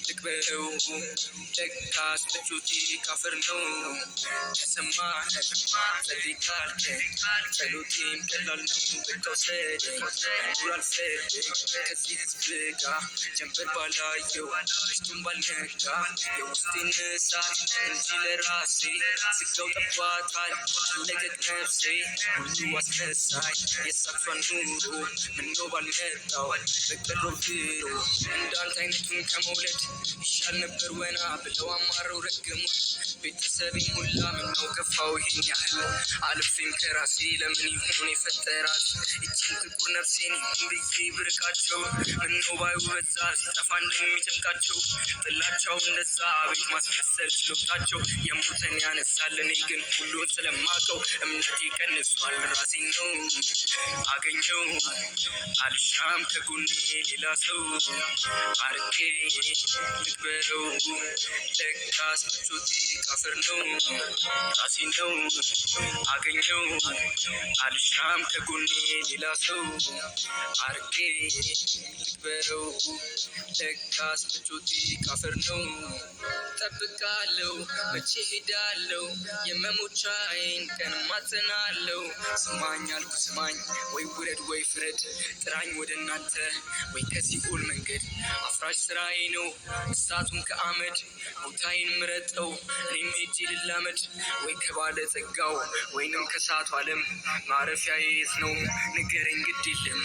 ልቅበረው ለካስ በጩቲ ካፈር ነው ከሰማህ ጸልይ ካልከኝ ጸሎቴም ቀላል ነው ብትወስደኝ ኑር አልፈልግ ከዚህ ህዝብ ጋር ጀንበር ባላየው በሽቱን ባልነጋ የውስጤን እሳት እንጂ ለራሴ ስጋው ጠቧታል ለቀቅ ነፍሴ ሁሉ አስነሳኝ የሳቷን ኑሮ ምነው ባልመጣው በቀረው ብሮ እንዳንተ አይነቱን ከመውለድ ይሻል ነበር ወና ብለው አማረው ረገሙኝ ቤተሰቤን ሁላ ምነው ከፋው ይህን ያህል አልፌም ከራሴ ለምን ይሆን የፈጠራት እችን ጥቁር ነፍሴን ይሁን ብዬ ብርቃቸው ምነው ባዩ በዛ ሲጠፋ እንደሚጨምቃቸው ጥላቻው እንደዛ ቤት ማስመሰል ችሎታቸው የሞተን ያነሳል እኔ ግን ሁሉን ስለማቀው እምነቴ ቀንሷል ራሴን ነው አገኘው አልሻም ከጎኔ ሌላ ሰው አርቄ ልቅበረው ለካስ ምቾቴ ካፈር ነው ራሴን ነው አገኘው አልሻም ከጎኔ ሌላ ሰው አርቄ ልቅበረው ለካስ ምቾቴ ካፈር ነው ጠብቃለሁ መቼ ሄዳለሁ የመሞቻዬን ቀን ማጸናለሁ ስማኝ አልኩ ስማኝ ወይ ውረድ ወይ ፍረድ ጥራኝ ወደ እናንተ ወይ ከሲኦል መንገድ አፍራሽ ስራዬ ነው እሳቱን ከአመድ ቦታዬን ምረጠው እኔም ሄጄ ልላመድ ወይ ከባለ ጸጋው ወይንም ከሳቱ ዓለም ማረፊያዬ የት ነው ንገረኝ ግድ የለም